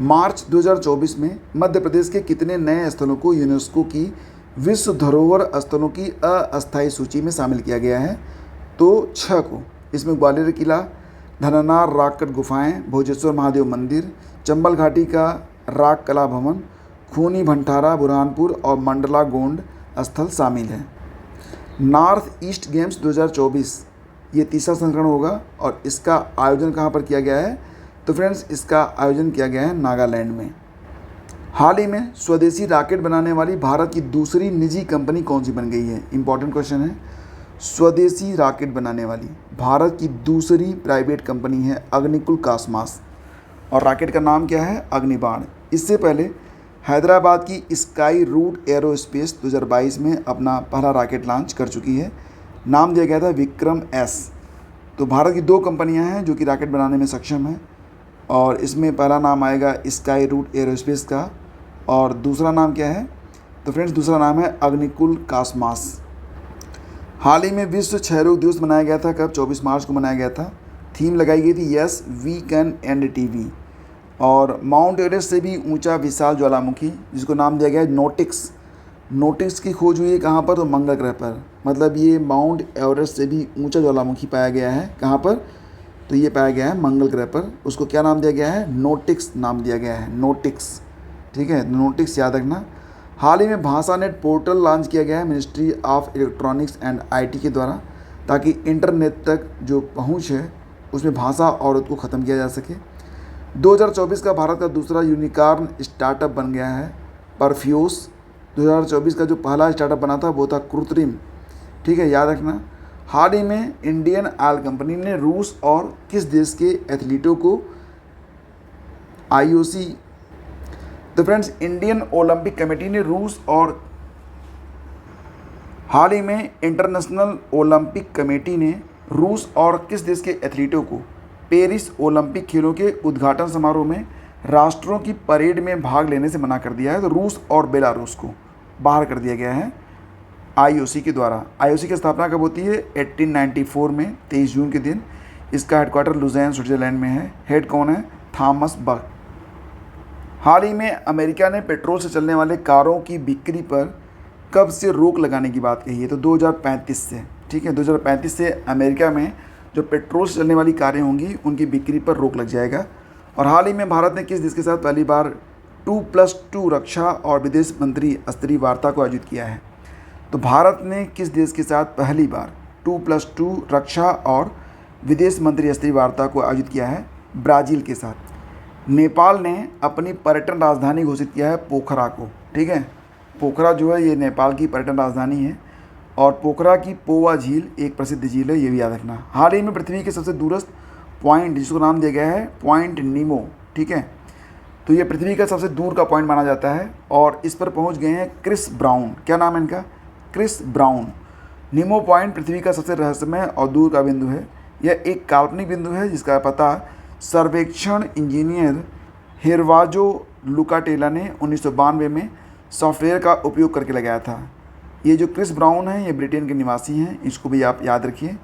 मार्च 2024 में मध्य प्रदेश के कितने नए स्थलों को यूनेस्को की विश्व धरोहर स्थलों की अस्थायी सूची में शामिल किया गया है? तो 6 को। इसमें ग्वालियर किला, धननार रॉककट गुफाएं, भोजेश्वर महादेव मंदिर, चंबल घाटी का राग कला भवन, खूनी भंटारा बुरहानपुर और मंडला गोंड स्थल शामिल हैं। नॉर्थ ईस्ट गेम्स 2024 ये तीसरा संस्करण होगा, और इसका आयोजन कहाँ पर किया गया है? तो फ्रेंड्स इसका आयोजन किया गया है नागालैंड में। हाल ही में स्वदेशी रॉकेट बनाने वाली भारत की दूसरी निजी कंपनी कौन सी बन गई है? इंपॉर्टेंट क्वेश्चन है। स्वदेशी रॉकेट बनाने वाली भारत की दूसरी प्राइवेट कंपनी है अग्निकुल कास्मास, और रॉकेट का नाम क्या है? अग्निबाण। इससे पहले हैदराबाद की स्काई रूट एरोस्पेस 2022 में अपना पहला रॉकेट लॉन्च कर चुकी है। नाम दिया गया था विक्रम एस। तो भारत की दो कंपनियां हैं जो कि रॉकेट बनाने में सक्षम हैं, और इसमें पहला नाम आएगा स्काई रूट एरोस्पेस का, और दूसरा नाम क्या है? तो फ्रेंड्स दूसरा नाम है अग्निकुल कास्मास। हाल ही में विश्व क्षयरोग दिवस मनाया गया था। कब? 24 मार्च को मनाया गया था। थीम लगाई गई थी yes we can and TV. और माउंट एवरेस्ट से भी ऊंचा विशाल ज्वालामुखी, जिसको नाम दिया गया है नोटिक्स। नोटिक्स की खोज हुई है कहाँ पर? तो मंगल ग्रह पर। मतलब ये माउंट एवरेस्ट से भी ऊंचा ज्वालामुखी पाया गया है। कहाँ पर? तो ये पाया गया है मंगल ग्रह पर। उसको क्या नाम दिया गया है? नोटिक्स नाम दिया गया है, नोटिक्स। ठीक है, नोटिक्स याद रखना। हाल ही में भाषानेट पोर्टल लॉन्च किया गया है ministry of electronics and IT के द्वारा, ताकि इंटरनेट तक जो पहुंच है उसमें भाषा औरत को ख़त्म किया जा सके। 2024 का भारत का दूसरा यूनिकॉर्न स्टार्टअप बन गया है परफ्यूस। 2024 का जो पहला स्टार्टअप बना था वो था कृत्रिम। ठीक है, याद रखना। हाल ही में इंडियन ऑयल कंपनी ने रूस और किस देश के एथलीटों को आईओसी, तो फ्रेंड्स इंडियन ओलंपिक कमेटी ने रूस और हाल ही में इंटरनेशनल ओलंपिक कमेटी ने रूस और किस देश के एथलीटों को पेरिस ओलंपिक खेलों के उद्घाटन समारोह में राष्ट्रों की परेड में भाग लेने से मना कर दिया है। तो रूस और बेलारूस को बाहर कर दिया गया है आईओसी के द्वारा। आईओसी की स्थापना कब होती है? 1894 में 23 जून के दिन। इसका हेडक्वार्टर लुज़ेन स्विट्जरलैंड में है। हेड कौन है? थॉमस बक। हाल ही में अमेरिका ने पेट्रोल से चलने वाले कारों की बिक्री पर कब से रोक लगाने की बात कही है? तो 2035 से। ठीक है, 2035 से अमेरिका में जो पेट्रोल से चलने वाली कारें होंगी उनकी बिक्री पर रोक लग जाएगा। और हाल ही में भारत ने किस देश के साथ पहली बार 2+2 रक्षा और विदेश मंत्री स्तरीय वार्ता को आयोजित किया है? तो भारत ने किस देश के साथ पहली बार 2+2 रक्षा और विदेश मंत्री स्तरीय वार्ता को आयोजित किया है? ब्राज़ील के साथ। नेपाल ने अपनी पर्यटन राजधानी घोषित किया है पोखरा को। ठीक है, पोखरा जो है ये नेपाल की पर्यटन राजधानी है, और पोखरा की पोवा झील एक प्रसिद्ध झील है, ये भी याद रखना। हाल ही में पृथ्वी के सबसे दूरस्थ पॉइंट, जिसको नाम दिया गया है पॉइंट नीमो। ठीक है, तो ये पृथ्वी का सबसे दूर का पॉइंट माना जाता है, और इस पर पहुंच गए हैं क्रिस ब्राउन। क्या नाम है इनका? Chris Brown. नीमो पॉइंट पृथ्वी का सबसे रहस्यमय और दूर का बिंदु है। यह एक काल्पनिक बिंदु है जिसका पता सर्वेक्षण इंजीनियर हेरवाजो लुकाटेला ने 1992 में सॉफ्टवेयर का उपयोग करके लगाया था। ये जो क्रिस ब्राउन है ये ब्रिटेन के निवासी हैं, इसको भी आप याद रखिए।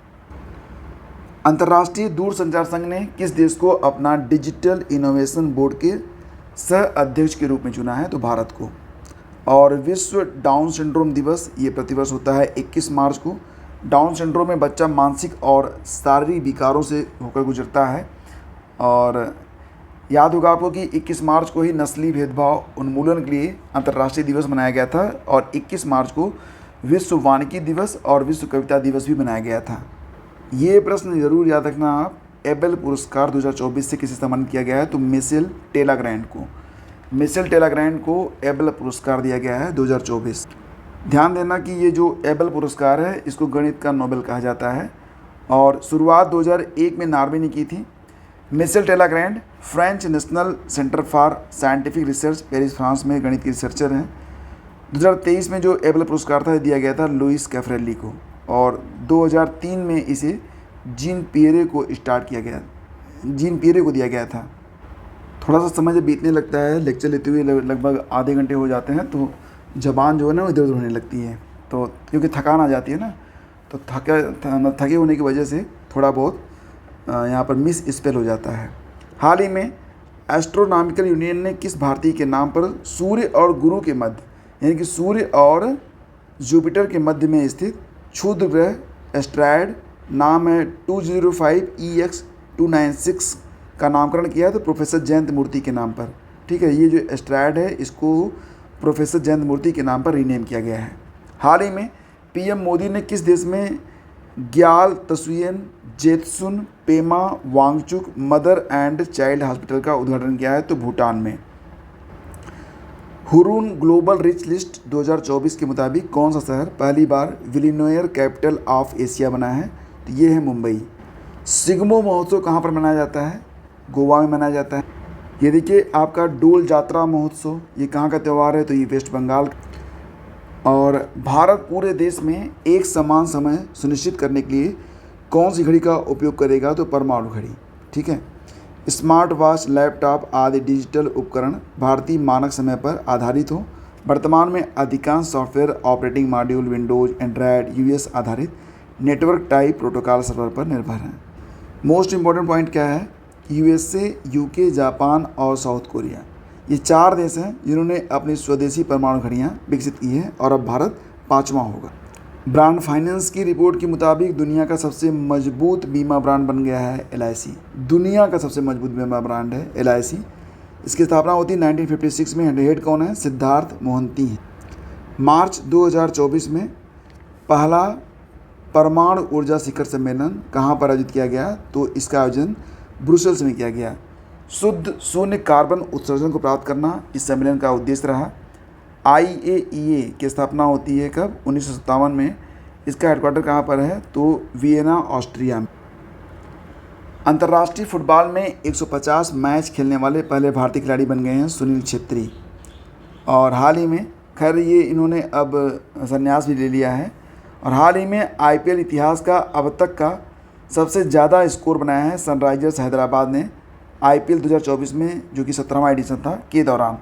अंतर्राष्ट्रीय दूरसंचार संघ ने किस देश को अपना डिजिटल इनोवेशन बोर्ड के सह अध्यक्ष के रूप में चुना है? तो भारत को। और विश्व डाउन सिंड्रोम दिवस ये प्रतिवर्ष होता है 21 मार्च को। डाउन सिंड्रोम में बच्चा मानसिक और शारीरिक विकारों से होकर गुजरता है, और याद होगा आपको कि 21 मार्च को ही नस्ली भेदभाव उन्मूलन के लिए अंतर्राष्ट्रीय दिवस मनाया गया था, और 21 मार्च को विश्व वानिकी दिवस और विश्व कविता दिवस भी मनाया गया था। ये प्रश्न ज़रूर याद रखना आप। एबेल पुरस्कार 2024 से किसे सम्मानित किया गया है? तो मिशेल टेलाग्रैंड को। मिशेल टेलाग्रैंड को एबेल पुरस्कार दिया गया है 2024। ध्यान देना कि ये जो एबेल पुरस्कार है इसको गणित का नोबेल कहा जाता है, और शुरुआत 2001 में नॉर्वे ने की थी। Michel Talagrand French National Centre for Scientific Research Paris France में गणित के रिसर्चर हैं। 2023 में जो एबेल पुरस्कार था दिया गया था लुइस कैफ्रेली को, और 2003 में इसे जीन पियरे को दिया गया था। थोड़ा सा समय बीतने लगता है, लेक्चर लेते हुए लगभग आधे घंटे हो जाते हैं, तो ज़बान जो है ना वो इधर उधर होने लगती है, तो क्योंकि थकान आ जाती है ना, तो थके होने की वजह से थोड़ा बहुत यहाँ पर मिस स्पेल हो जाता है। हाल ही में एस्ट्रोनॉमिकल यूनियन ने किस भारतीय के नाम पर सूर्य और गुरु के मध्य, यानी कि सूर्य और जुपिटर के मध्य में स्थित क्षुद्र ग्रह एस्ट्रैड नाम है 205EX296 का नामकरण किया है? तो प्रोफेसर जयंत मूर्ति के नाम पर। ठीक है, ये जो एस्ट्रैड है इसको प्रोफेसर जयंत मूर्ति के नाम पर रीनेम किया गया है। हाल ही में पीएम मोदी ने किस देश में Gyaltsuen Jetsun Pema Wangchuck mother and child hospital का उद्घाटन किया है? तो भूटान में। हुरून ग्लोबल रिच लिस्ट 2024 के मुताबिक कौन सा शहर पहली बार विलिनोयर कैपिटल ऑफ एशिया बना है? तो ये है मुंबई। सिग्मो महोत्सव कहाँ पर मनाया जाता है? गोवा में मनाया जाता है। ये देखिए आपका डोल जात्रा महोत्सव, ये कहाँ का त्यौहार है? तो ये वेस्ट बंगाल। और भारत पूरे देश में एक समान समय सुनिश्चित करने के लिए कौन सी घड़ी का उपयोग करेगा? तो परमाणु घड़ी। ठीक है। स्मार्ट वॉच, लैपटॉप आदि डिजिटल उपकरण भारतीय मानक समय पर आधारित हो। वर्तमान में अधिकांश software operating module Windows, Android, US आधारित नेटवर्क टाइप प्रोटोकॉल सर्वर पर निर्भर हैं। मोस्ट इम्पॉर्टेंट पॉइंट क्या है? यूएसए, यूके, जापान और साउथ कोरिया, ये 4 देश हैं जिन्होंने अपनी स्वदेशी परमाणु घड़ियाँ विकसित की हैं और अब भारत 5वां होगा। ब्रांड फाइनेंस की रिपोर्ट के मुताबिक दुनिया का सबसे मजबूत बीमा ब्रांड बन गया है LIC। दुनिया का सबसे मजबूत बीमा ब्रांड है LIC। इसकी स्थापना होती है 1956 में। हेड कौन है? सिद्धार्थ मोहंती हैं। मार्च 2024 में पहला परमाणु ऊर्जा शिखर सम्मेलन कहाँ पर आयोजित किया गया? तो इसका आयोजन ब्रुसेल्स में किया गया। शुद्ध शून्य कार्बन उत्सर्जन को प्राप्त करना इस सम्मेलन का उद्देश्य रहा। IAEA की स्थापना होती है कब? 1957 में। इसका हेडक्वार्टर कहाँ पर है? तो वियना, ऑस्ट्रिया में। अंतर्राष्ट्रीय फुटबॉल में 150 मैच खेलने वाले पहले भारतीय खिलाड़ी बन गए हैं सुनील छेत्री। और हाल ही में, खैर ये इन्होंने अब संन्यास भी ले लिया है, और हाल ही में IPL इतिहास का अब तक का सबसे ज़्यादा स्कोर बनाया है सनराइजर्स हैदराबाद ने। IPL 2024 में, जो कि 17वां एडिशन था, के दौरान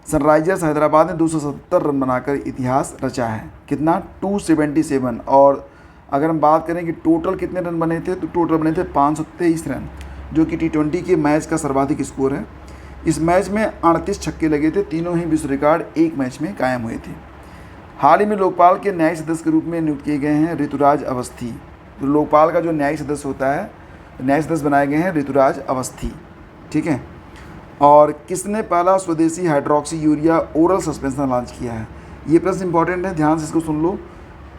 सनराइजर्स हैदराबाद ने 270 रन बनाकर इतिहास रचा है। कितना? 277। और अगर हम बात करें कि टोटल कितने रन बने थे, तो टोटल बने थे 523 रन, जो कि T20 के मैच का सर्वाधिक स्कोर है। इस मैच में 38 छक्के लगे थे। तीनों ही विश्व रिकॉर्ड एक मैच में कायम हुए थे। हाल ही में लोकपाल के न्यायिक सदस्य के रूप में नियुक्त किए गए हैं ऋतुराज अवस्थी। तो लोकपाल का जो न्यायिक सदस्य होता है, न्यायिक सदस्य बनाए गए हैं ऋतुराज अवस्थी। ठीक है। और किसने पहला स्वदेशी hydroxy urea oral suspension launch किया है? ये प्रश्न इंपॉर्टेंट है, ध्यान से इसको सुन लो।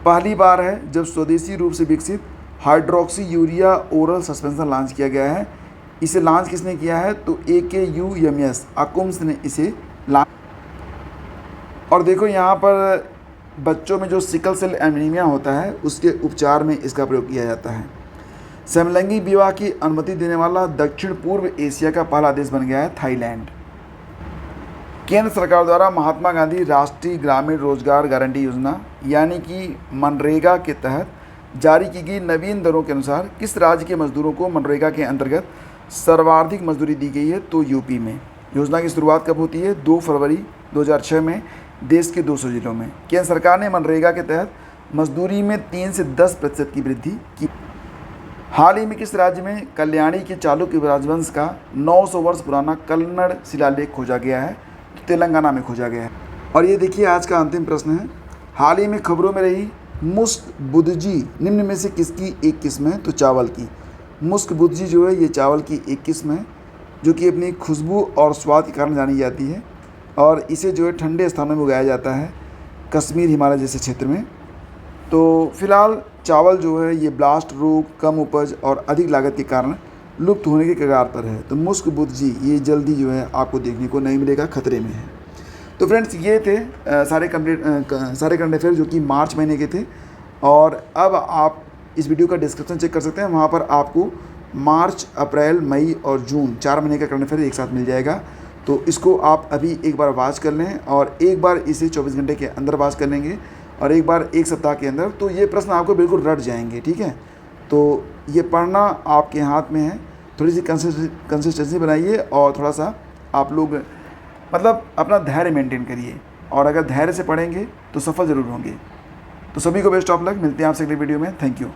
पहली बार है जब स्वदेशी रूप से विकसित hydroxy urea oral suspension launch किया गया है। इसे लॉन्च किसने किया है? तो AKUMS अकुम्स ने इसे लॉन्च। और देखो यहाँ पर बच्चों में जो सिकल सेल एनीमिया होता है, उसके उपचार में इसका प्रयोग किया जाता है। समलैंगिक विवाह की अनुमति देने वाला दक्षिण पूर्व एशिया का पहला देश बन गया है थाईलैंड। केंद्र सरकार द्वारा महात्मा गांधी राष्ट्रीय ग्रामीण रोजगार गारंटी योजना यानी कि मनरेगा के तहत जारी की गई नवीन दरों के अनुसार किस राज्य के मजदूरों को मनरेगा के अंतर्गत सर्वाधिक मजदूरी दी गई है? तो यूपी में। योजना की शुरुआत कब होती है? 2 फरवरी 2006 में देश के 200 जिलों में। केंद्र सरकार ने मनरेगा के तहत मजदूरी में 3 से 10% की वृद्धि की। हाल ही में किस राज्य में कल्याणी के चालुक्य राजवंश का 900 वर्ष पुराना कन्नड़ शिलालेख खोजा गया है? तो तेलंगाना में खोजा गया है। और ये देखिए आज का अंतिम प्रश्न है। हाल ही में खबरों में रही मुस्क बुदजी निम्न में से किसकी एक किस्म है? तो चावल की। मुस्क बुदजी जो है ये चावल की एक किस्म है, जो कि अपनी खुशबू और स्वाद के कारण जानी जाती है, और इसे जो है ठंडे स्थानों में उगाया जाता है, कश्मीर, हिमालय जैसे क्षेत्र में। तो फिलहाल चावल जो है ये ब्लास्ट रोग, कम उपज और अधिक लागत के कारण लुप्त होने के कगार पर है। तो मुस्क बुदजी ये जल्दी जो है आपको देखने को नहीं मिलेगा, खतरे में है। तो फ्रेंड्स ये थे सारे करंट अफेयर जो कि मार्च महीने के थे। और अब आप इस वीडियो का डिस्क्रिप्शन चेक कर सकते हैं, वहाँ पर आपको मार्च, अप्रैल, मई और जून 4 महीने का करंट अफेयर एक साथ मिल जाएगा। तो इसको आप अभी एक बार वॉच कर लें, और एक बार इसे 24 घंटे के अंदर वॉच कर लेंगे, और एक बार 1 सप्ताह के अंदर, तो ये प्रश्न आपको बिल्कुल रट जाएंगे। ठीक है। तो ये पढ़ना आपके हाथ में है। थोड़ी सी कंसिस्टेंसी बनाइए, और थोड़ा सा आप लोग मतलब अपना धैर्य मेंटेन करिए, और अगर धैर्य से पढ़ेंगे तो सफल ज़रूर होंगे। तो सभी को बेस्ट ऑफ लक। मिलते हैं आपसे अगली वीडियो में। Thank you.